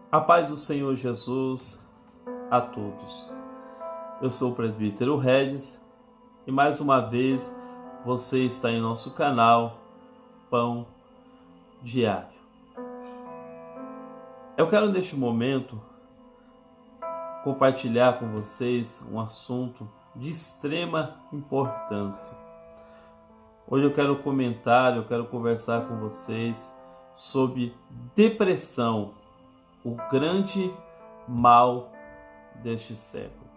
A paz do Senhor Jesus a todos. Eu sou o presbítero Regis e mais uma vez você está em nosso canal Pão Diário. Eu quero neste momento compartilhar com vocês um assunto de extrema importância. Hoje eu quero conversar com vocês sobre depressão, o grande mal deste século.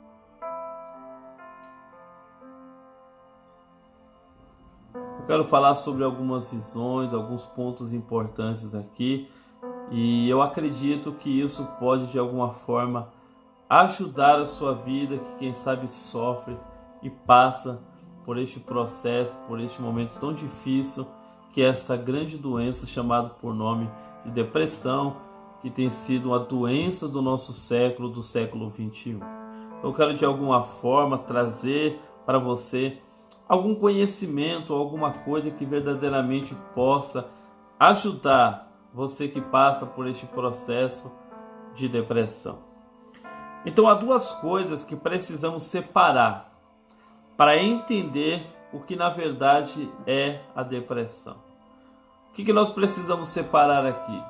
Eu quero falar sobre algumas visões, alguns pontos importantes aqui, e eu acredito que isso pode de alguma forma ajudar a sua vida, que quem sabe sofre e passa por este processo, por este momento tão difícil, que é essa grande doença chamada por nome de depressão, que tem sido uma doença do nosso século, do século 21. Então eu quero de alguma forma trazer para você algum conhecimento, alguma coisa que verdadeiramente possa ajudar você que passa por este processo de depressão. Então há duas coisas que precisamos separar para entender o que na verdade é a depressão. O que nós precisamos separar aqui?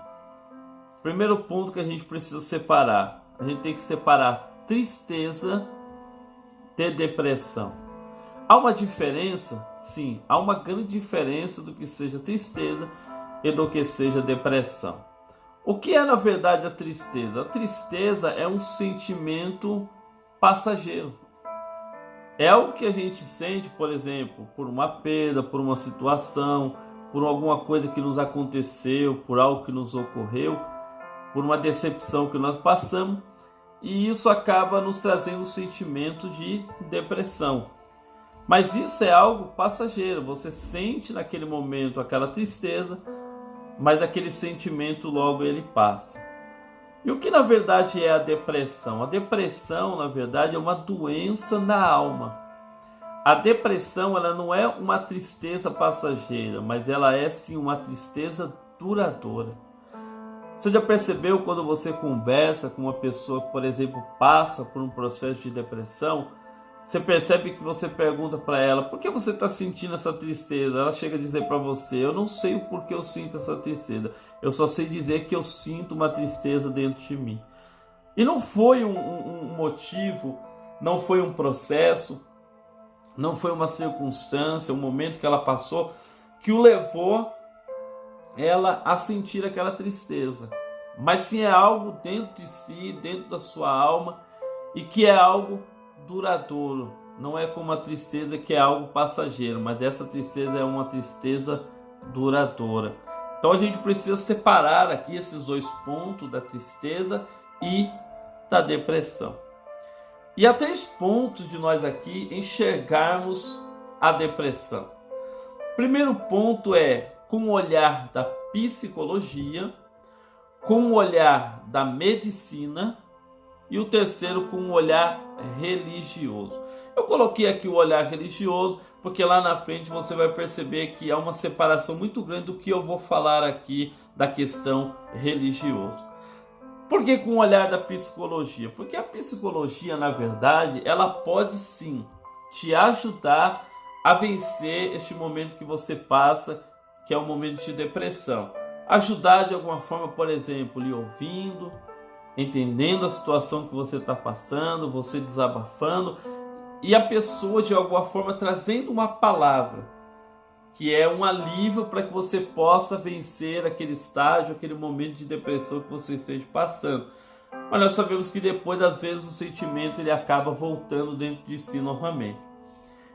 Primeiro ponto que a gente precisa separar, a gente tem que separar tristeza de depressão. Há uma diferença? Sim, há uma grande diferença do que seja tristeza e do que seja depressão. O que é na verdade a tristeza? A tristeza é um sentimento passageiro. É algo que a gente sente, por exemplo, por uma perda, por uma situação, por alguma coisa que nos aconteceu, por algo que nos ocorreu, por uma decepção que nós passamos, e isso acaba nos trazendo um sentimento de depressão. Mas isso é algo passageiro, você sente naquele momento aquela tristeza, mas aquele sentimento logo ele passa. E o que na verdade é a depressão? A depressão, na verdade, é uma doença na alma. A depressão, ela não é uma tristeza passageira, mas ela é sim uma tristeza duradoura. Você já percebeu quando você conversa com uma pessoa que, por exemplo, passa por um processo de depressão, você percebe que você pergunta para ela, por que você está sentindo essa tristeza? Ela chega a dizer para você, eu não sei o porquê eu sinto essa tristeza, eu só sei dizer que eu sinto uma tristeza dentro de mim. E não foi um motivo, não foi um processo, não foi uma circunstância, um momento que ela passou, que o levou ela a sentir aquela tristeza, mas sim é algo dentro de si, dentro da sua alma, e que é algo duradouro. Não é como a tristeza que é algo passageiro, mas essa tristeza é uma tristeza duradoura. Então a gente precisa separar aqui esses dois pontos da tristeza e da depressão. E há 3 pontos de nós aqui enxergarmos a depressão. Primeiro ponto é com o olhar da psicologia, com o olhar da medicina e o terceiro com o olhar religioso. Eu coloquei aqui o olhar religioso porque lá na frente você vai perceber que há uma separação muito grande do que eu vou falar aqui da questão religiosa. Por que com o olhar da psicologia? Porque a psicologia, na verdade, ela pode sim te ajudar a vencer este momento que você passa, que é um momento de depressão. Ajudar de alguma forma, por exemplo, lhe ouvindo, entendendo a situação que você está passando, você desabafando, e a pessoa de alguma forma trazendo uma palavra, que é um alívio para que você possa vencer aquele estágio, aquele momento de depressão que você esteja passando. Mas nós sabemos que depois, às vezes, o sentimento ele acaba voltando dentro de si novamente.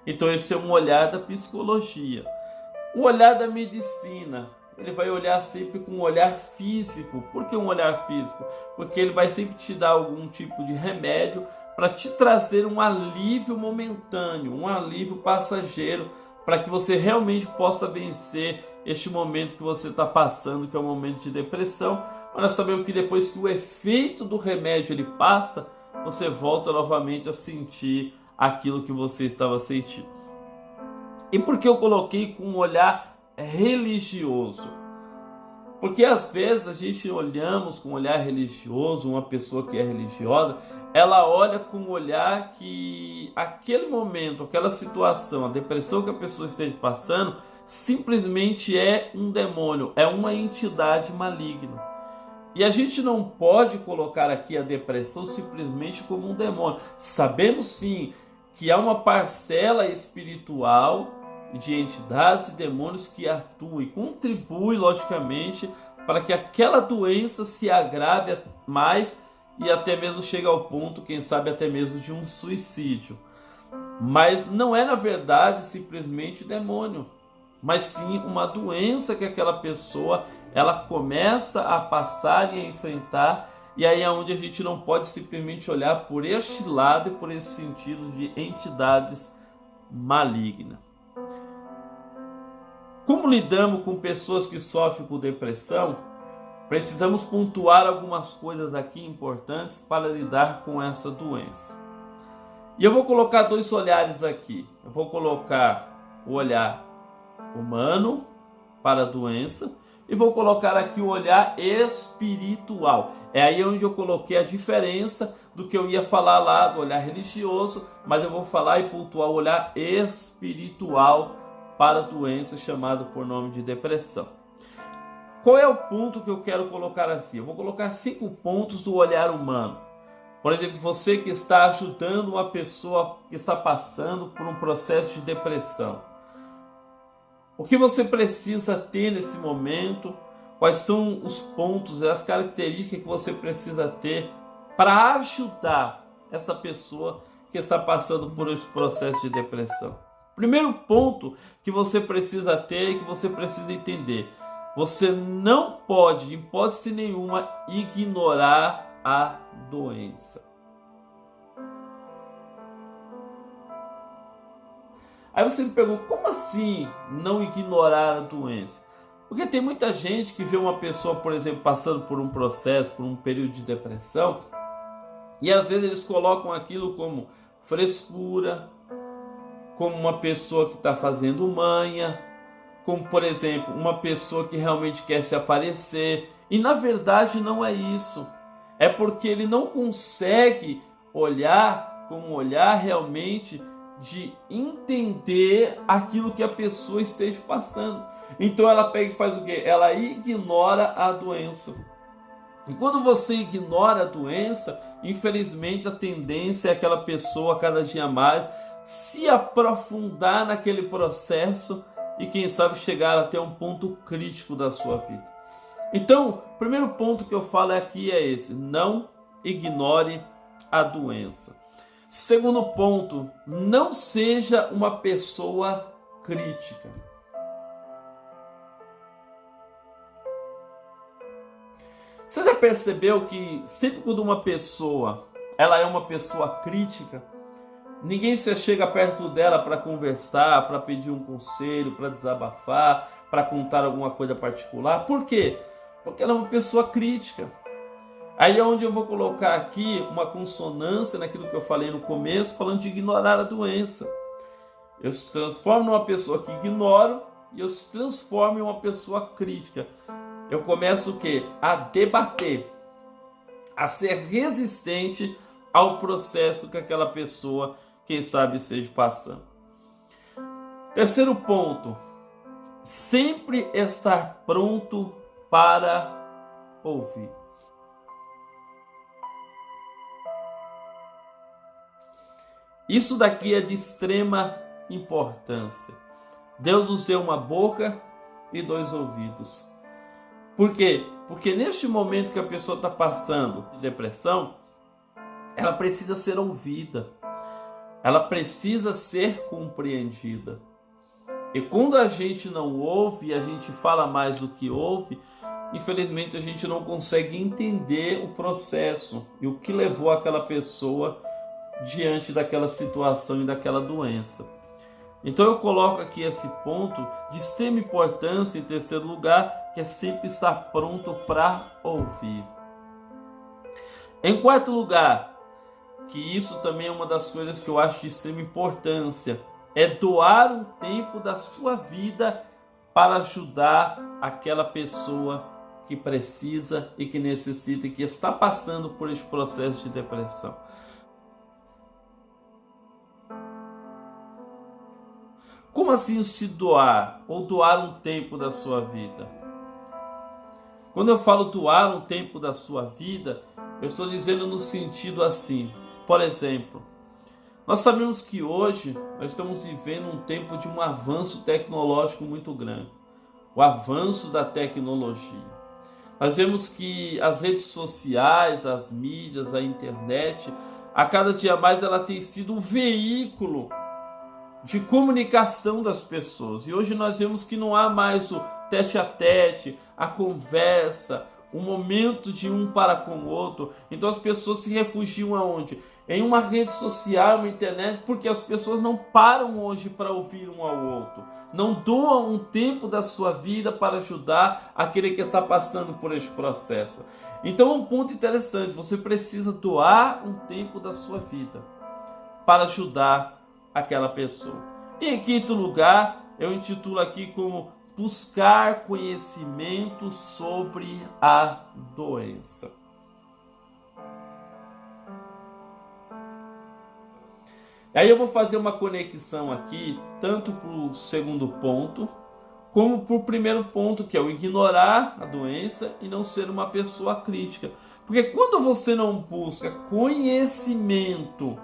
Então esse é um olhar da psicologia. O olhar da medicina, ele vai olhar sempre com um olhar físico. Por que um olhar físico? Porque ele vai sempre te dar algum tipo de remédio para te trazer um alívio momentâneo, um alívio passageiro, para que você realmente possa vencer este momento que você está passando, que é um momento de depressão. Mas nós sabemos que depois que o efeito do remédio ele passa, você volta novamente a sentir aquilo que você estava sentindo. E por que eu coloquei com um olhar religioso? Porque às vezes a gente olhamos com um olhar religioso, uma pessoa que é religiosa, ela olha com um olhar que aquele momento, aquela situação, a depressão que a pessoa esteja passando, simplesmente é um demônio, é uma entidade maligna. E a gente não pode colocar aqui a depressão simplesmente como um demônio. Sabemos sim que há uma parcela espiritual de entidades e demônios que atuam e contribuem, logicamente, para que aquela doença se agrave mais e até mesmo chegue ao ponto, quem sabe até mesmo de um suicídio. Mas não é na verdade simplesmente demônio, mas sim uma doença que aquela pessoa ela começa a passar e a enfrentar, e aí é onde a gente não pode simplesmente olhar por este lado e por esse sentido de entidades malignas. Como lidamos com pessoas que sofrem com depressão? Precisamos pontuar algumas coisas aqui importantes para lidar com essa doença. E eu vou colocar dois olhares aqui. Eu vou colocar o olhar humano para a doença e vou colocar aqui o olhar espiritual. É aí onde eu coloquei a diferença do que eu ia falar lá do olhar religioso, mas eu vou falar e pontuar o olhar espiritual para a doença chamada por nome de depressão. Qual é o ponto que eu quero colocar assim? Eu vou colocar 5 pontos do olhar humano. Por exemplo, você que está ajudando uma pessoa que está passando por um processo de depressão. O que você precisa ter nesse momento? Quais são os pontos, as características que você precisa ter para ajudar essa pessoa que está passando por esse processo de depressão? Primeiro ponto que você precisa ter e que você precisa entender: você não pode, em hipótese nenhuma, ignorar a doença. Aí você me pergunta, como assim não ignorar a doença? Porque tem muita gente que vê uma pessoa, por exemplo, passando por um processo, por um período de depressão, e às vezes eles colocam aquilo como frescura, como uma pessoa que está fazendo manha, como, por exemplo, uma pessoa que realmente quer se aparecer. E na verdade não é isso. É porque ele não consegue olhar com um olhar realmente de entender aquilo que a pessoa esteja passando. Então ela pega e faz o quê? Ela ignora a doença. E quando você ignora a doença, infelizmente a tendência é aquela pessoa cada dia mais se aprofundar naquele processo e quem sabe chegar até um ponto crítico da sua vida. Então, o primeiro ponto que eu falo aqui é esse: não ignore a doença. Segundo ponto, não seja uma pessoa crítica. Você já percebeu que sempre quando uma pessoa ela é uma pessoa crítica, ninguém se chega perto dela para conversar, para pedir um conselho, para desabafar, para contar alguma coisa particular? Por quê? Porque ela é uma pessoa crítica. Aí é onde eu vou colocar aqui uma consonância naquilo que eu falei no começo, falando de ignorar a doença. Eu se transformo numa pessoa que ignoro e eu se transformo em uma pessoa crítica. Eu começo o quê? A debater, a ser resistente ao processo que aquela pessoa, quem sabe, esteja passando. Terceiro ponto, sempre estar pronto para ouvir. Isso daqui é de extrema importância. Deus nos deu uma boca e 2 ouvidos. Por quê? Porque neste momento que a pessoa está passando de depressão, ela precisa ser ouvida. Ela precisa ser compreendida. E quando a gente não ouve, a gente fala mais do que ouve, infelizmente a gente não consegue entender o processo e o que levou aquela pessoa diante daquela situação e daquela doença. Então eu coloco aqui esse ponto de extrema importância em terceiro lugar, que é sempre estar pronto para ouvir. Em quarto lugar, que isso também é uma das coisas que eu acho de extrema importância, é doar um tempo da sua vida para ajudar aquela pessoa que precisa e que necessita e que está passando por este processo de depressão. Como assim se doar ou doar um tempo da sua vida? Quando eu falo doar um tempo da sua vida, eu estou dizendo no sentido assim. Por exemplo, nós sabemos que hoje nós estamos vivendo um tempo de um avanço tecnológico muito grande. O avanço da tecnologia. Nós vemos que as redes sociais, as mídias, a internet, a cada dia mais ela tem sido um veículo de comunicação das pessoas. E hoje nós vemos que não há mais o tete a tete, a conversa, o momento de um para com o outro. Então as pessoas se refugiam aonde? Em uma rede social, uma internet, porque as pessoas não param hoje para ouvir um ao outro. Não doam um tempo da sua vida para ajudar aquele que está passando por este processo. Então é um ponto interessante, você precisa doar um tempo da sua vida para ajudar aquela pessoa. E em quinto lugar, eu intitulo aqui como buscar conhecimento sobre a doença. Aí eu vou fazer uma conexão aqui, tanto para o segundo ponto, como para o primeiro ponto, que é o ignorar a doença e não ser uma pessoa crítica. Porque quando você não busca conhecimento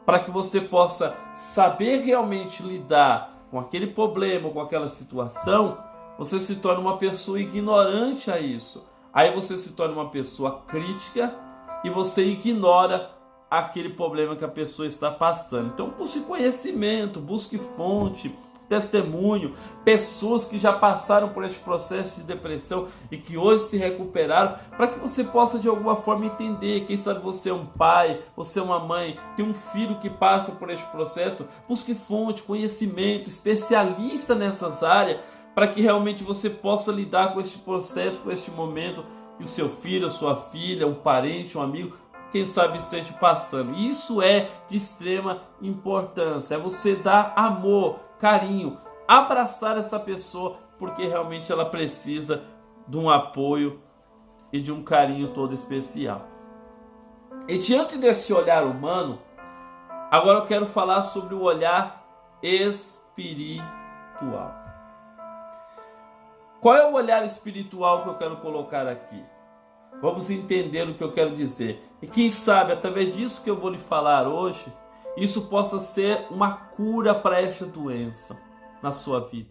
para que você possa saber realmente lidar com aquele problema, com aquela situação, você se torna uma pessoa ignorante a isso. Aí você se torna uma pessoa crítica e você ignora aquele problema que a pessoa está passando. Então busque conhecimento, busque fonte, testemunho, pessoas que já passaram por esse processo de depressão e que hoje se recuperaram, para que você possa de alguma forma entender. Quem sabe você é um pai, você é uma mãe, tem um filho que passa por este processo, busque fonte, conhecimento, especialista nessas áreas, para que realmente você possa lidar com este processo, com este momento que o seu filho, a sua filha, um parente, um amigo, quem sabe esteja passando. Isso é de extrema importância, é você dar amor, carinho, abraçar essa pessoa, porque realmente ela precisa de um apoio e de um carinho todo especial. E diante desse olhar humano, agora eu quero falar sobre o olhar espiritual. Qual é o olhar espiritual que eu quero colocar aqui? Vamos entender o que eu quero dizer. E quem sabe, através disso que eu vou lhe falar hoje, isso possa ser uma cura para esta doença na sua vida.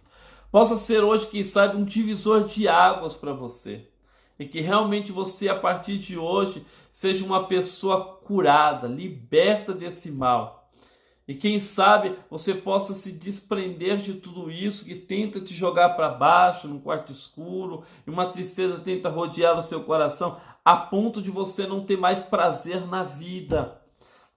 Possa ser hoje, quem sabe, um divisor de águas para você. E que realmente você, a partir de hoje, seja uma pessoa curada, liberta desse mal. E quem sabe você possa se desprender de tudo isso que tenta te jogar para baixo, num quarto escuro, e uma tristeza tenta rodear o seu coração, a ponto de você não ter mais prazer na vida.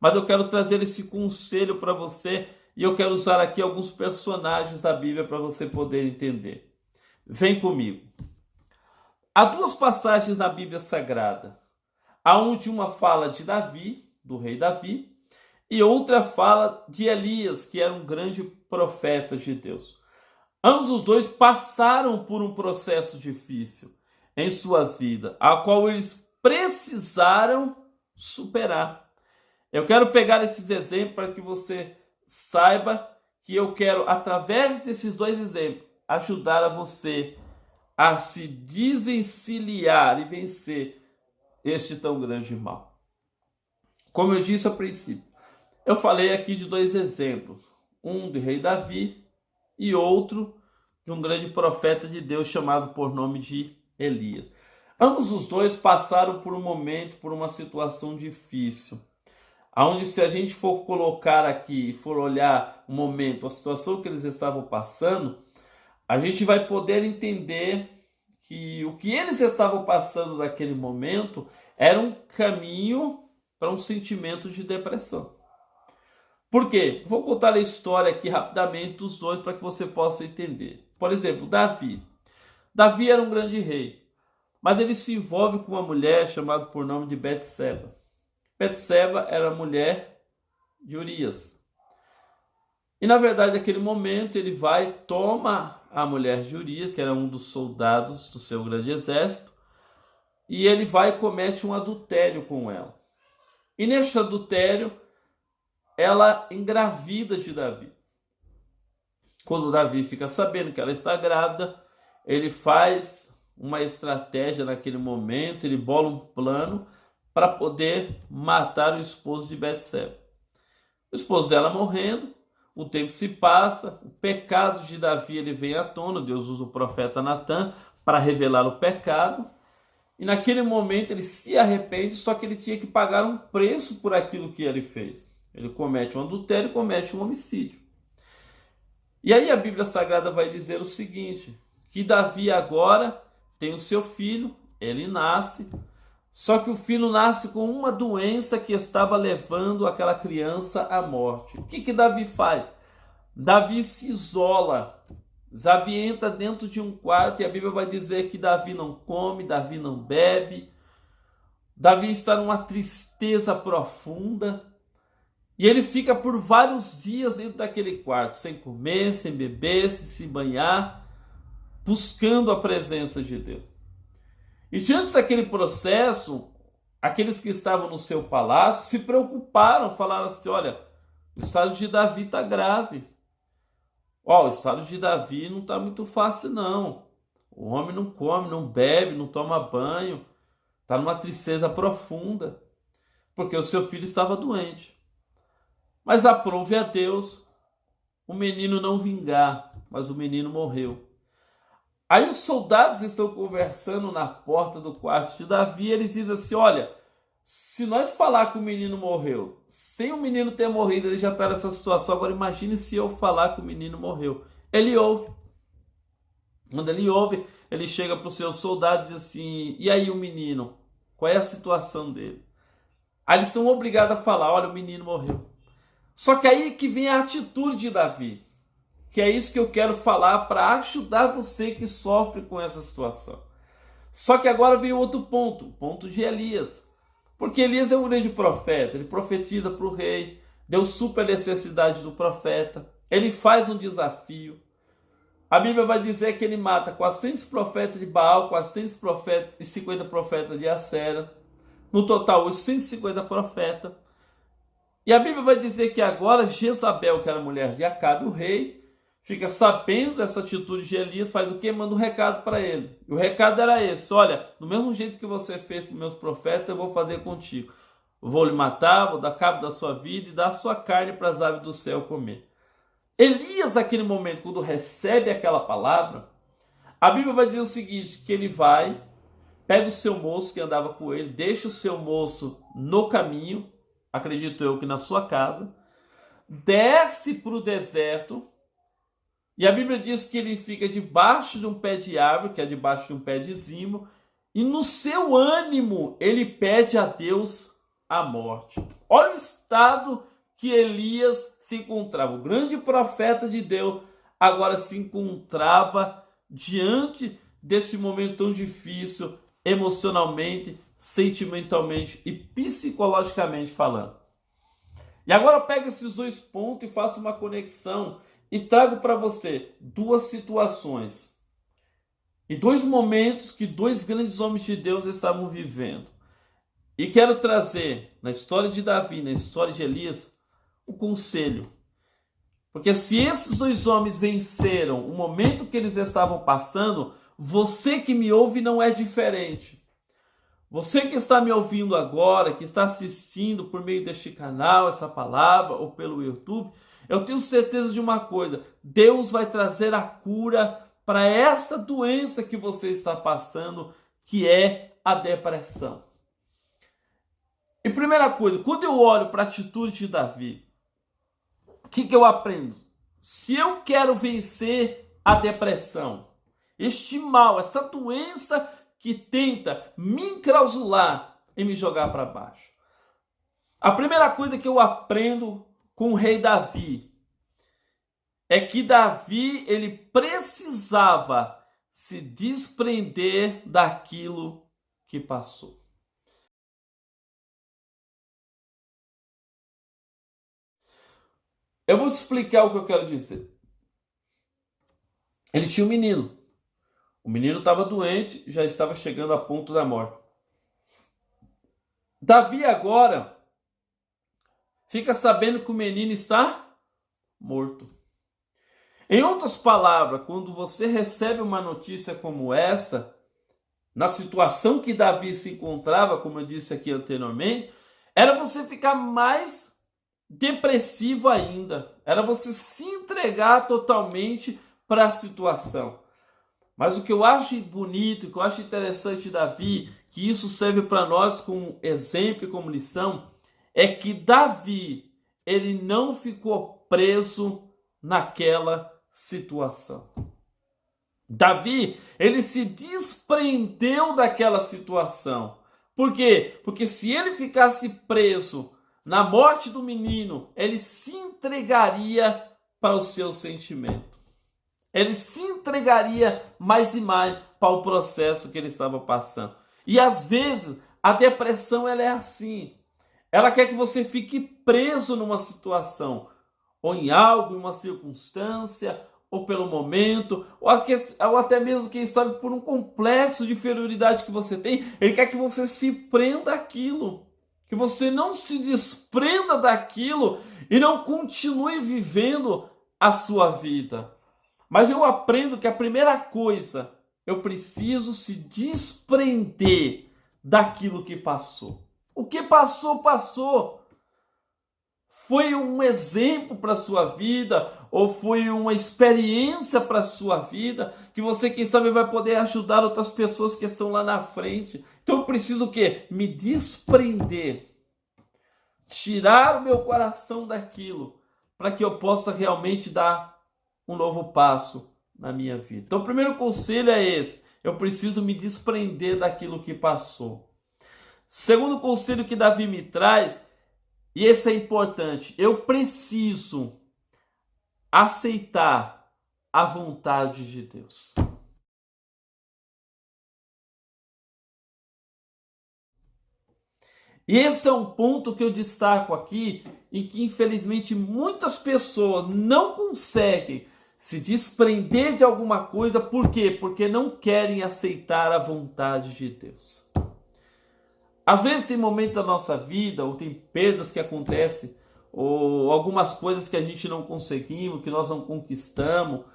Mas eu quero trazer esse conselho para você, e eu quero usar aqui alguns personagens da Bíblia para você poder entender. Vem comigo. Há duas passagens na Bíblia Sagrada, onde uma fala de Davi, do rei Davi, e outra fala de Elias, que era um grande profeta de Deus. Ambos os dois passaram por um processo difícil em suas vidas, a qual eles precisaram superar. Eu quero pegar esses exemplos para que você saiba que eu quero, através desses dois exemplos, ajudar a você a se desvencilhar e vencer este tão grande mal. Como eu disse ao princípio, eu falei aqui de dois exemplos, um do rei Davi e outro de um grande profeta de Deus chamado por nome de Elias. Ambos os dois passaram por um momento, por uma situação difícil, onde se a gente for colocar aqui, for olhar o momento, a situação que eles estavam passando, a gente vai poder entender que o que eles estavam passando naquele momento era um caminho para um sentimento de depressão. Por quê? Vou contar a história aqui rapidamente dos dois para que você possa entender. Por exemplo, Davi. Davi era um grande rei, mas ele se envolve com uma mulher chamada por nome de Betseba. Betseba era a mulher de Urias. E na verdade, naquele momento, ele vai, toma a mulher de Urias, que era um dos soldados do seu grande exército, e ele vai e comete um adultério com ela. E neste adultério, ela engravida de Davi. Quando Davi fica sabendo que ela está grávida, ele faz uma estratégia naquele momento, ele bola um plano para poder matar o esposo de Betseba. O esposo dela morrendo, o tempo se passa, o pecado de Davi ele vem à tona, Deus usa o profeta Natã para revelar o pecado, e naquele momento ele se arrepende, só que ele tinha que pagar um preço por aquilo que ele fez. Ele comete um adultério, comete um homicídio. E aí a Bíblia Sagrada vai dizer o seguinte, que Davi agora tem o seu filho, ele nasce, só que o filho nasce com uma doença que estava levando aquela criança à morte. O que Davi faz? Davi se isola, Davi entra dentro de um quarto e a Bíblia vai dizer que Davi não come, Davi não bebe, Davi está numa tristeza profunda. E ele fica por vários dias dentro daquele quarto, sem comer, sem beber, sem se banhar, buscando a presença de Deus. E diante daquele processo, aqueles que estavam no seu palácio se preocuparam, falaram assim, olha, o estado de Davi está grave. O estado de Davi não está muito fácil não. O homem não come, não bebe, não toma banho, está numa tristeza profunda, porque o seu filho estava doente. Mas aprove a Deus o menino não vingar, mas o menino morreu. Aí os soldados estão conversando na porta do quarto de Davi, e eles dizem assim, olha, se nós falar que o menino morreu, sem o menino ter morrido, ele já está nessa situação, agora imagine se eu falar que o menino morreu. Ele ouve. Quando ele ouve, ele chega para os seus soldados e diz assim, e aí o menino? Qual é a situação dele? Aí eles são obrigados a falar, olha, o menino morreu. Só que aí que vem a atitude de Davi, que é isso que eu quero falar para ajudar você que sofre com essa situação. Só que agora vem outro ponto, o ponto de Elias. Porque Elias é um grande profeta, ele profetiza para o rei, deu super necessidade do profeta, ele faz um desafio. A Bíblia vai dizer que ele mata 400 profetas de Baal, 450 profetas de Acera, no total os 150 profetas. E a Bíblia vai dizer que agora Jezabel, que era mulher de Acabe, o rei, fica sabendo dessa atitude de Elias, faz o quê? Manda um recado para ele. E o recado era esse, olha, do mesmo jeito que você fez com meus profetas, eu vou fazer contigo. Eu vou lhe matar, vou dar cabo da sua vida e dar a sua carne para as aves do céu comer. Elias, naquele momento, quando recebe aquela palavra, a Bíblia vai dizer o seguinte, que ele vai, pega o seu moço que andava com ele, deixa o seu moço no caminho, acredito eu que na sua casa, desce para o deserto, e a Bíblia diz que ele fica debaixo de um pé de árvore, que é debaixo de um pé de zimo, e no seu ânimo ele pede a Deus a morte. Olha o estado que Elias se encontrava. O grande profeta de Deus agora se encontrava diante desse momento tão difícil, emocionalmente, sentimentalmente e psicologicamente falando. E agora eu pego esses dois pontos e faço uma conexão e trago para você duas situações e dois momentos que dois grandes homens de Deus estavam vivendo. E quero trazer na história de Davi, na história de Elias, um conselho. Porque se esses dois homens venceram o momento que eles estavam passando, você que me ouve não é diferente. Você que está me ouvindo agora, que está assistindo por meio deste canal, essa palavra, ou pelo YouTube, eu tenho certeza de uma coisa, Deus vai trazer a cura para essa doença que você está passando, que é a depressão. E primeira coisa, quando eu olho para a atitude de Davi, o que eu aprendo? Se eu quero vencer a depressão, este mal, essa doença que tenta me enclausular e me jogar para baixo, a primeira coisa que eu aprendo com o rei Davi é que Davi ele precisava se desprender daquilo que passou. Eu vou te explicar o que eu quero dizer. Ele tinha um menino. O menino estava doente, já estava chegando a ponto da morte. Davi agora fica sabendo que o menino está morto. Em outras palavras, quando você recebe uma notícia como essa, na situação que Davi se encontrava, como eu disse aqui anteriormente, era você ficar mais depressivo ainda. Era você se entregar totalmente para a situação. Mas o que eu acho bonito, o que eu acho interessante de Davi, que isso serve para nós como exemplo e como lição, é que Davi, ele não ficou preso naquela situação. Davi, ele se desprendeu daquela situação. Por quê? Porque se ele ficasse preso na morte do menino, ele se entregaria para o seu sentimento. Ele se entregaria mais e mais para o processo que ele estava passando. E às vezes a depressão ela é assim. Ela quer que você fique preso numa situação, ou em algo, em uma circunstância, ou pelo momento, ou até mesmo, quem sabe, por um complexo de inferioridade que você tem. Ele quer que você se prenda àquilo, que você não se desprenda daquilo e não continue vivendo a sua vida. Mas eu aprendo que a primeira coisa, eu preciso se desprender daquilo que passou. O que passou, passou. Foi um exemplo para a sua vida, ou foi uma experiência para a sua vida, que você, quem sabe, vai poder ajudar outras pessoas que estão lá na frente. Então eu preciso o quê? Me desprender. Tirar o meu coração daquilo, para que eu possa realmente dar um novo passo na minha vida. Então o primeiro conselho é esse. Eu preciso me desprender daquilo que passou. Segundo conselho que Davi me traz, e esse é importante, eu preciso aceitar a vontade de Deus. E esse é um ponto que eu destaco aqui, em que infelizmente muitas pessoas não conseguem se desprender de alguma coisa. Por quê? Porque não querem aceitar a vontade de Deus. Às vezes tem momentos da nossa vida, ou tem perdas que acontecem, ou algumas coisas que a gente não conseguimos, que nós não conquistamos,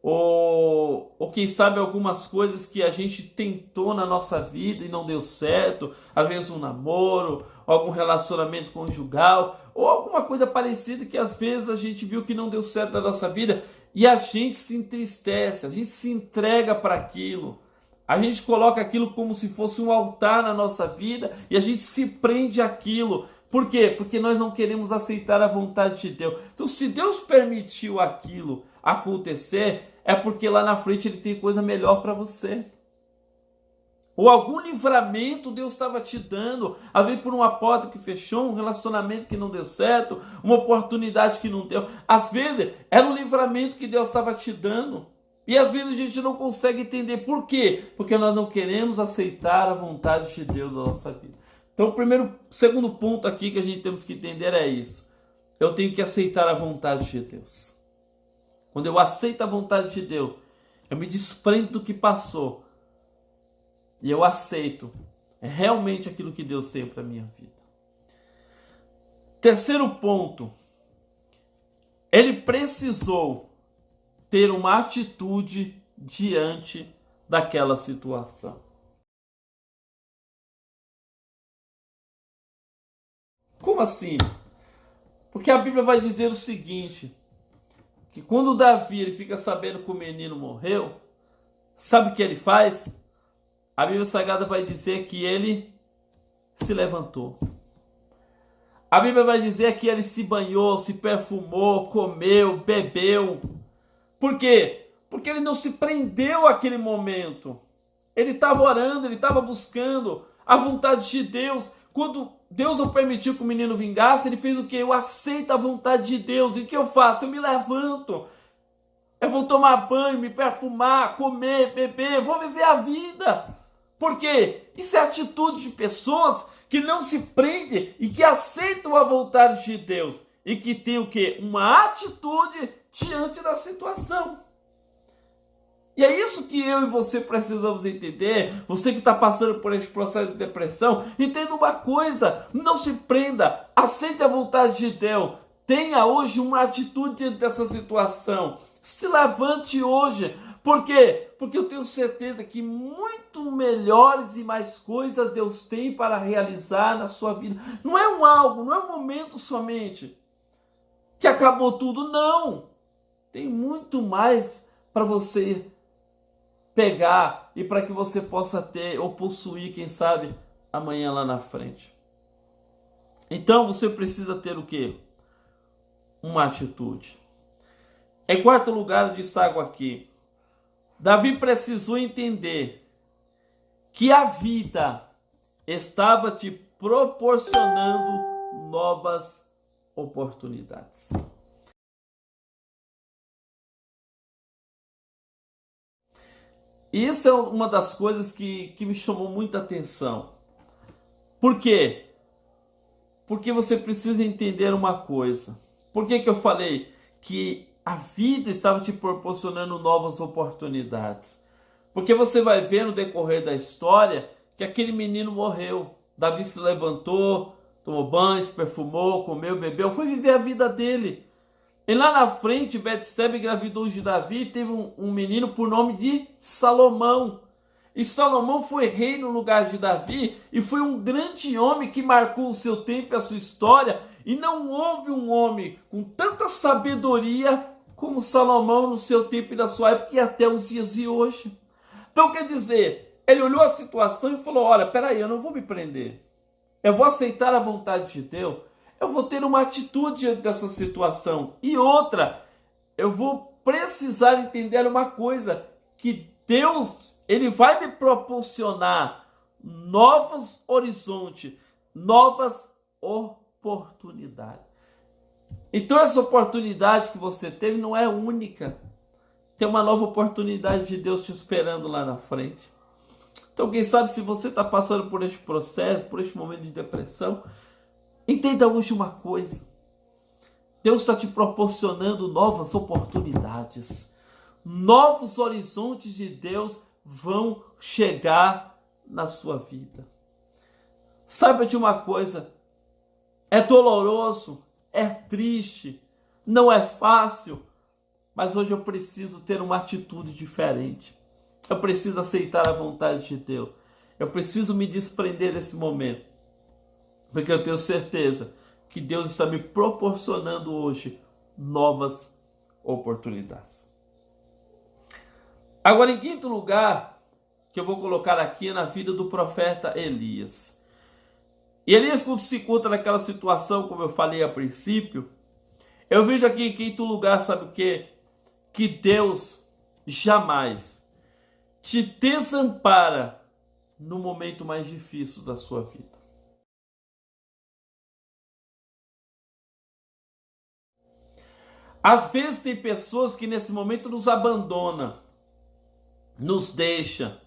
ou quem sabe algumas coisas que a gente tentou na nossa vida e não deu certo, às vezes um namoro, algum relacionamento conjugal, ou alguma coisa parecida que às vezes a gente viu que não deu certo na nossa vida, e a gente se entristece, a gente se entrega para aquilo. A gente coloca aquilo como se fosse um altar na nossa vida e a gente se prende àquilo. Por quê? Porque nós não queremos aceitar a vontade de Deus. Então, se Deus permitiu aquilo acontecer, é porque lá na frente Ele tem coisa melhor para você. Ou algum livramento Deus estava te dando, a ver por uma porta que fechou, um relacionamento que não deu certo, uma oportunidade que não deu. Às vezes, era um livramento que Deus estava te dando. E às vezes a gente não consegue entender por quê? Porque nós não queremos aceitar a vontade de Deus na nossa vida. Então, segundo ponto aqui que a gente temos que entender é isso. Eu tenho que aceitar a vontade de Deus. Quando eu aceito a vontade de Deus, eu me desprendo do que passou. E eu aceito realmente aquilo que Deus tem para a minha vida. Terceiro ponto. Ele precisou ter uma atitude diante daquela situação. Como assim? Porque a Bíblia vai dizer o seguinte, que quando Davi ele fica sabendo que o menino morreu, sabe o que ele faz? A Bíblia Sagrada vai dizer que ele se levantou. A Bíblia vai dizer que ele se banhou, se perfumou, comeu, bebeu. Por quê? Porque ele não se prendeu àquele momento. Ele estava orando, ele estava buscando a vontade de Deus. Quando Deus não permitiu que o menino vingasse, ele fez o quê? Eu aceito a vontade de Deus. E o que eu faço? Eu me levanto. Eu vou tomar banho, me perfumar, comer, beber, vou viver a vida. Por quê? Isso é atitude de pessoas que não se prendem e que aceitam a vontade de Deus. E que tem o quê? Uma atitude diante da situação. E é isso que eu e você precisamos entender. Você que está passando por esse processo de depressão, entenda uma coisa: não se prenda, aceite a vontade de Deus. Tenha hoje uma atitude diante dessa situação. Se levante hoje. Por quê? Porque eu tenho certeza que muito melhores e mais coisas Deus tem para realizar na sua vida. Não é não é um momento somente que acabou tudo, não. Tem muito mais para você pegar e para que você possa ter ou possuir, quem sabe, amanhã lá na frente. Então você precisa ter o quê? Uma atitude. Em quarto lugar, eu destaco aqui: Davi precisou entender que a vida estava te proporcionando novas oportunidades. Isso é uma das coisas que me chamou muita atenção. Por quê? Porque você precisa entender uma coisa. Por que eu falei que a vida estava te proporcionando novas oportunidades? Porque você vai ver no decorrer da história que aquele menino morreu. Davi se levantou, tomou banho, se perfumou, comeu, bebeu, foi viver a vida dele. E lá na frente, Betsebe engravidou de Davi e teve um menino por nome de Salomão. E Salomão foi rei no lugar de Davi e foi um grande homem que marcou o seu tempo e a sua história. E não houve um homem com tanta sabedoria como Salomão no seu tempo e na sua época e até os dias de hoje. Então quer dizer, ele olhou a situação e falou: olha, peraí, eu não vou me prender. Eu vou aceitar a vontade de Deus. Eu vou ter uma atitude diante dessa situação. E outra, eu vou precisar entender uma coisa, que Deus, ele vai me proporcionar novos horizontes, novas oportunidades. Então essa oportunidade que você teve não é única. Tem uma nova oportunidade de Deus te esperando lá na frente. Então quem sabe, se você está passando por este processo, por este momento de depressão, entenda hoje uma coisa: Deus está te proporcionando novas oportunidades. Novos horizontes de Deus vão chegar na sua vida. Saiba de uma coisa: é doloroso, é triste, não é fácil, mas hoje eu preciso ter uma atitude diferente. Eu preciso aceitar a vontade de Deus. Eu preciso me desprender desse momento. Porque eu tenho certeza que Deus está me proporcionando hoje novas oportunidades. Agora, em quinto lugar, que eu vou colocar aqui, é na vida do profeta Elias. E Elias, quando se encontra naquela situação, como eu falei a princípio, eu vejo aqui em quinto lugar, sabe o quê? Que Deus jamais te desampara no momento mais difícil da sua vida. Às vezes tem pessoas que nesse momento nos abandonam, nos deixam.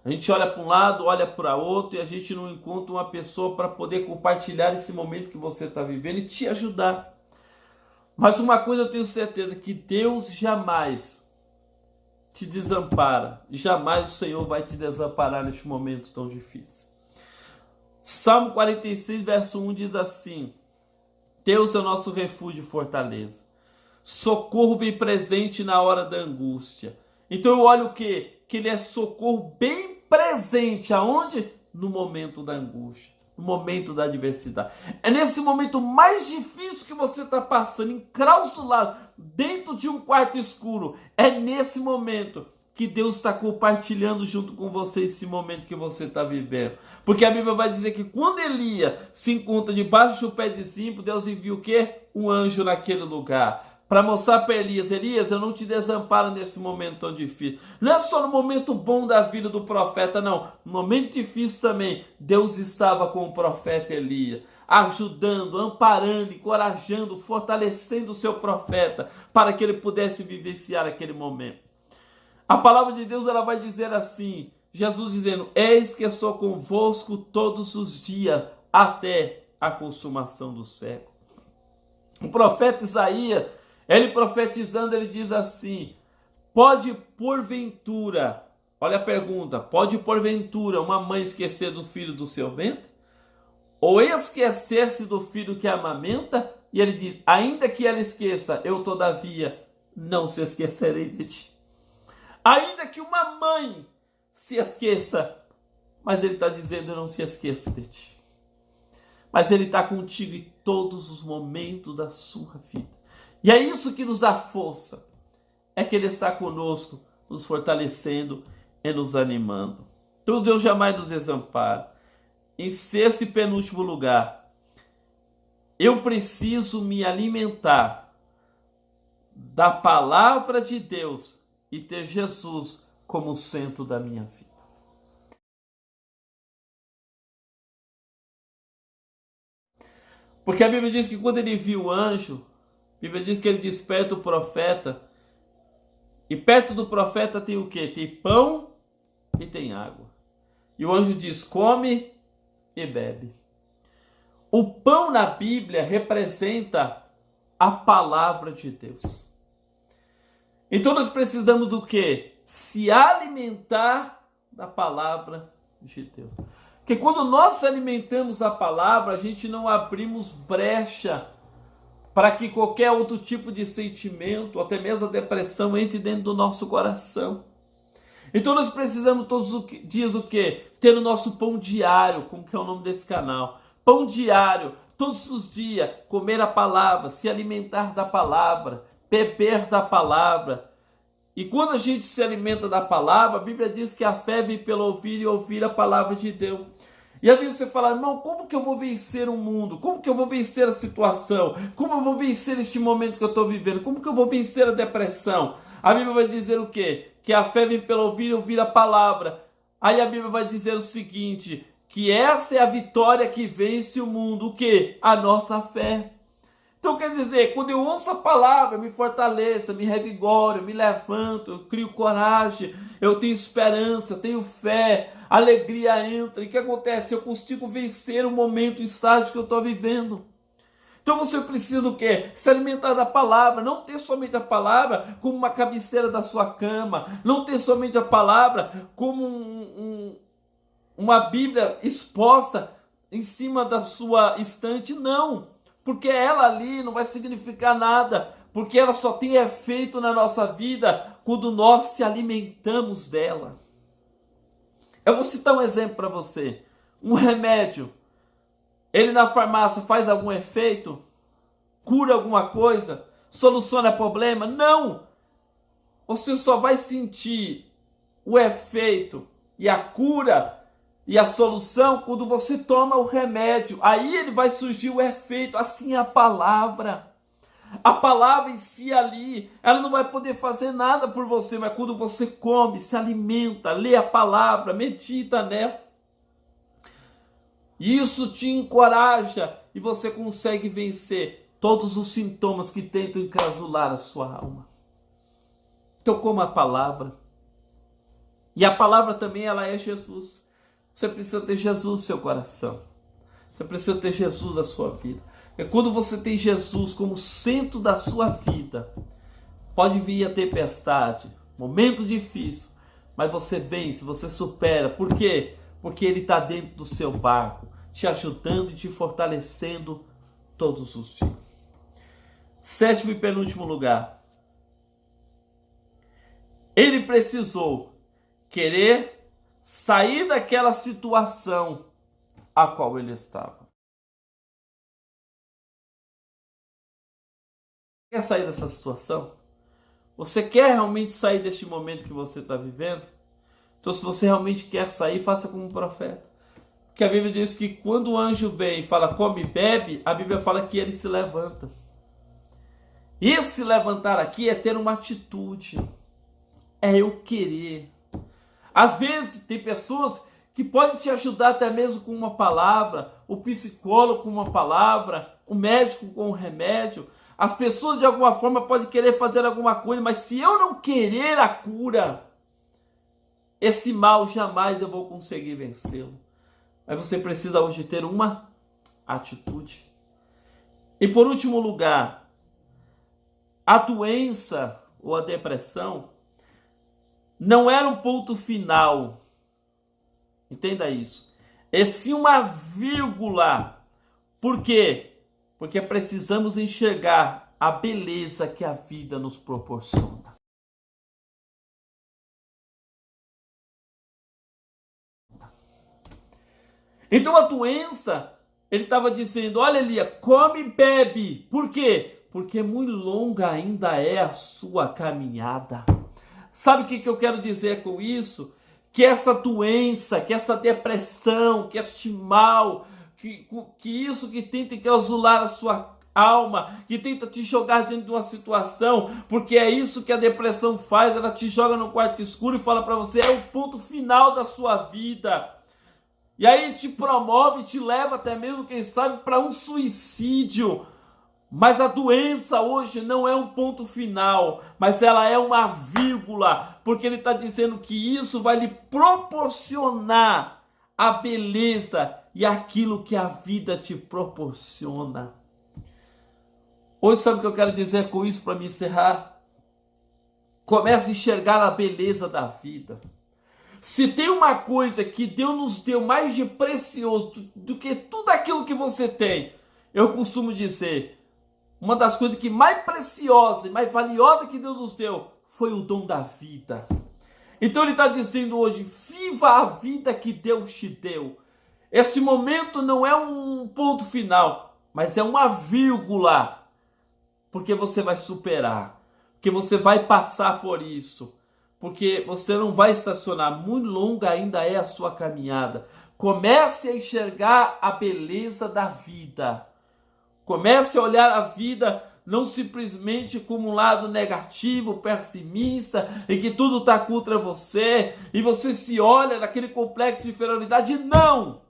A gente olha para um lado, olha para outro e a gente não encontra uma pessoa para poder compartilhar esse momento que você está vivendo e te ajudar. Mas uma coisa eu tenho certeza, que Deus jamais te desampara. Jamais o Senhor vai te desamparar neste momento tão difícil. Salmo 46, verso 1 diz assim: Deus é o nosso refúgio e fortaleza, socorro bem presente na hora da angústia. Então eu olho o quê? Que ele é socorro bem presente. Aonde? No momento da angústia, no momento da adversidade. É nesse momento mais difícil que você está passando, enclausurado dentro de um quarto escuro. É nesse momento que Deus está compartilhando junto com você esse momento que você está vivendo. Porque a Bíblia vai dizer que quando Elias se encontra debaixo do pé de zimbro, Deus envia o quê? Um anjo naquele lugar, para mostrar para Elias: Elias, eu não te desamparo nesse momento tão difícil. Não é só no momento bom da vida do profeta, não. No momento difícil também, Deus estava com o profeta Elias, ajudando, amparando, encorajando, fortalecendo o seu profeta, para que ele pudesse vivenciar aquele momento. A palavra de Deus, ela vai dizer assim, Jesus dizendo: eis que estou convosco todos os dias, até a consumação do século. O profeta Isaías, ele profetizando, ele diz assim: Pode porventura, olha a pergunta, pode porventura uma mãe esquecer do filho do seu ventre? Ou esquecer-se do filho que amamenta? E ele diz, ainda que ela esqueça, eu todavia não se esquecerei de ti. Ainda que uma mãe se esqueça, mas ele está dizendo, eu não se esqueço de ti. Mas ele está contigo em todos os momentos da sua vida. E é isso que nos dá força. É que ele está conosco, nos fortalecendo e nos animando. Então Deus jamais nos desampara. Em sexto e penúltimo lugar, eu preciso me alimentar da palavra de Deus e ter Jesus como centro da minha vida. Porque a Bíblia diz que quando ele viu o anjo, a Bíblia diz que ele desperta o profeta. E perto do profeta tem o quê? Tem pão e tem água. E o anjo diz, come e bebe. O pão na Bíblia representa a palavra de Deus. Então nós precisamos do quê? Se alimentar da palavra de Deus. Porque quando nós se alimentamos da palavra, a gente não abrimos brecha para que qualquer outro tipo de sentimento, até mesmo a depressão, entre dentro do nosso coração. Então nós precisamos todos os dias o quê? Ter o nosso pão diário, como que é o nome desse canal. Pão diário, todos os dias, comer a palavra, se alimentar da palavra, beber da palavra. E quando a gente se alimenta da palavra, a Bíblia diz que a fé vem pelo ouvir e ouvir a palavra de Deus. E às vezes você fala, irmão, como que eu vou vencer o mundo? Como que eu vou vencer a situação? Como eu vou vencer este momento que eu estou vivendo? Como que eu vou vencer a depressão? A Bíblia vai dizer o quê? Que a fé vem pelo ouvir e ouvir a palavra. Aí a Bíblia vai dizer o seguinte, que essa é a vitória que vence o mundo. O quê? A nossa fé. Então quer dizer, quando eu ouço a palavra, me fortaleça, me revigoro, eu me levanto, eu crio coragem, eu tenho esperança, eu tenho fé, a alegria entra. E o que acontece? Eu consigo vencer o momento, o estágio que eu estou vivendo. Então você precisa do quê? Se alimentar da palavra, não ter somente a palavra como uma cabeceira da sua cama, não ter somente a palavra como uma Bíblia exposta em cima da sua estante, não. Porque ela ali não vai significar nada, porque ela só tem efeito na nossa vida quando nós se alimentamos dela. Eu vou citar um exemplo para você. Um remédio, ele na farmácia faz algum efeito? Cura alguma coisa? Soluciona problema? Não! Você só vai sentir o efeito e a cura e a solução quando você toma o remédio. Aí ele vai surgir o efeito. Assim é a palavra. A palavra em si ali, ela não vai poder fazer nada por você, mas quando você come, se alimenta, lê a palavra, medita nela, isso te encoraja e você consegue vencer todos os sintomas que tentam encasular a sua alma. Então coma a palavra. E a palavra também, ela é Jesus. Você precisa ter Jesus no seu coração. Você precisa ter Jesus na sua vida. É quando você tem Jesus como centro da sua vida, pode vir a tempestade, momento difícil, mas você vence, você supera. Por quê? Porque Ele está dentro do seu barco, te ajudando e te fortalecendo todos os dias. Sétimo e penúltimo lugar. Ele precisou querer sair daquela situação a qual ele estava. Quer sair dessa situação? Você quer realmente sair deste momento que você está vivendo? Então, se você realmente quer sair, faça como um profeta. Porque a Bíblia diz que quando o anjo vem e fala, come e bebe, a Bíblia fala que ele se levanta. E se levantar aqui é ter uma atitude. É eu querer. Às vezes tem pessoas que podem te ajudar até mesmo com uma palavra, o psicólogo com uma palavra, o médico com um remédio. As pessoas de alguma forma podem querer fazer alguma coisa, mas se eu não querer a cura, esse mal jamais eu vou conseguir vencê-lo. Mas você precisa hoje ter uma atitude. E por último lugar, a doença ou a depressão, não era um ponto final. Entenda isso. É sim uma vírgula. Por quê? Porque precisamos enxergar a beleza que a vida nos proporciona. Então a doença, ele estava dizendo, olha Elia, come e bebe. Por quê? Porque muito longa ainda é a sua caminhada. Sabe o que eu quero dizer com isso? Que essa doença, que essa depressão, que este mal, que isso que tenta enclausurar a sua alma, que tenta te jogar dentro de uma situação, porque é isso que a depressão faz, ela te joga no quarto escuro e fala para você, é o ponto final da sua vida. E aí te promove, te leva até mesmo, quem sabe, para um suicídio. Mas a doença hoje não é um ponto final, mas ela é uma vírgula, porque ele está dizendo que isso vai lhe proporcionar a beleza e aquilo que a vida te proporciona. Hoje sabe o que eu quero dizer com isso para me encerrar? Comece a enxergar a beleza da vida. Se tem uma coisa que Deus nos deu mais de precioso do que tudo aquilo que você tem, eu costumo dizer, uma das coisas que mais preciosa e mais valiosa que Deus nos deu foi o dom da vida. Então ele está dizendo hoje, viva a vida que Deus te deu. Esse momento não é um ponto final, mas é uma vírgula, porque você vai superar, porque você vai passar por isso, porque você não vai estacionar, muito longa ainda é a sua caminhada. Comece a enxergar a beleza da vida. Comece a olhar a vida não simplesmente como um lado negativo, pessimista, em que tudo está contra você, e você se olha naquele complexo de inferioridade. Não!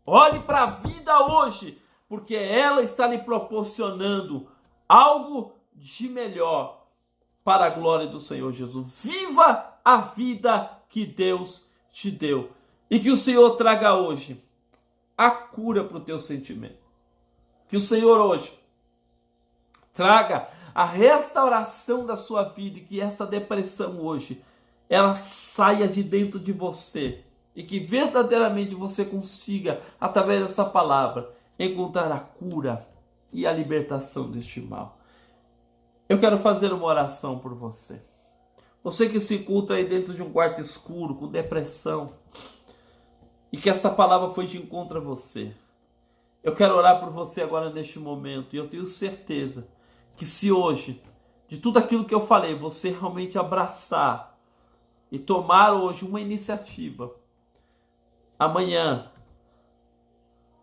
Olhe para a vida hoje, porque ela está lhe proporcionando algo de melhor para a glória do Senhor Jesus. Viva a vida que Deus te deu. E que o Senhor traga hoje a cura para o teu sentimento. Que o Senhor hoje traga a restauração da sua vida e que essa depressão hoje, ela saia de dentro de você e que verdadeiramente você consiga, através dessa palavra, encontrar a cura e a libertação deste mal. Eu quero fazer uma oração por você. Você que se encontra aí dentro de um quarto escuro, com depressão, e que essa palavra foi de encontro a você. Eu quero orar por você agora neste momento, e eu tenho certeza que se hoje, de tudo aquilo que eu falei, você realmente abraçar e tomar hoje uma iniciativa, amanhã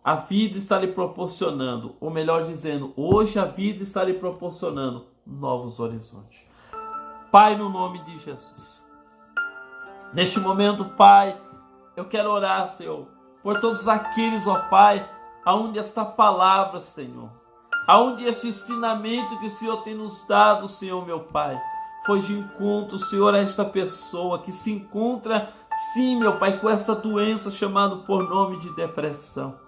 a vida está lhe proporcionando, ou melhor dizendo, hoje a vida está lhe proporcionando novos horizontes. Pai, no nome de Jesus, neste momento, Pai, eu quero orar, Senhor, por todos aqueles, ó Pai, aonde esta palavra, Senhor, aonde este ensinamento que o Senhor tem nos dado, Senhor, meu Pai, foi de encontro, Senhor, a esta pessoa que se encontra, sim, meu Pai, com essa doença chamada por nome de depressão.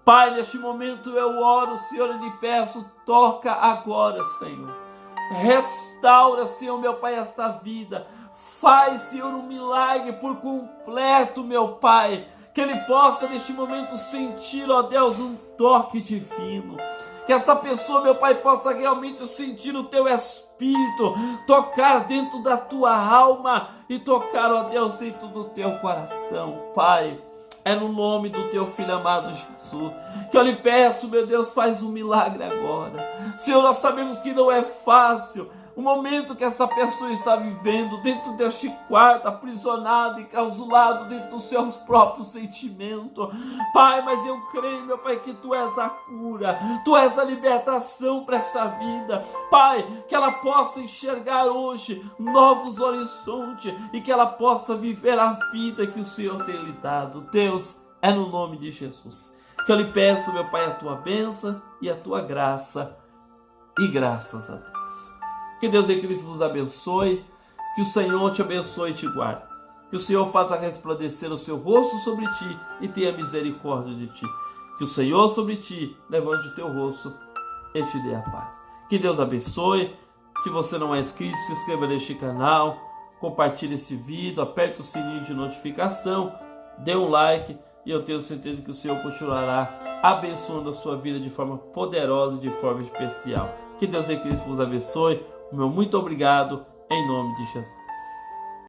Pai, neste momento eu oro, Senhor, e lhe peço, toca agora, Senhor. Restaura, Senhor, meu Pai, esta vida. Faz, Senhor, um milagre por completo, meu Pai. Que ele possa, neste momento, sentir, ó Deus, um toque divino. Que essa pessoa, meu Pai, possa realmente sentir o teu Espírito, tocar dentro da tua alma e tocar, ó Deus, dentro do teu coração, Pai. É no nome do teu Filho amado Jesus que eu lhe peço, meu Deus, faz um milagre agora. Senhor, nós sabemos que não é fácil o momento que essa pessoa está vivendo dentro deste quarto, aprisionado e enclausulado dentro dos seus próprios sentimentos. Pai, mas eu creio, meu Pai, que Tu és a cura, Tu és a libertação para esta vida. Pai, que ela possa enxergar hoje novos horizontes e que ela possa viver a vida que o Senhor tem lhe dado. Deus, é no nome de Jesus que eu lhe peço, meu Pai, a Tua bênção e a Tua graça, e graças a Deus. Que Deus em Cristo vos abençoe, que o Senhor te abençoe e te guarde, que o Senhor faça resplandecer o seu rosto sobre ti e tenha misericórdia de ti, que o Senhor sobre ti levante o teu rosto e te dê a paz. Que Deus abençoe. Se você não é inscrito, se inscreva neste canal, compartilhe esse vídeo, aperte o sininho de notificação, dê um like e eu tenho certeza que o Senhor continuará abençoando a sua vida de forma poderosa e de forma especial. Que Deus em Cristo vos abençoe. O meu muito obrigado em nome de Jesus.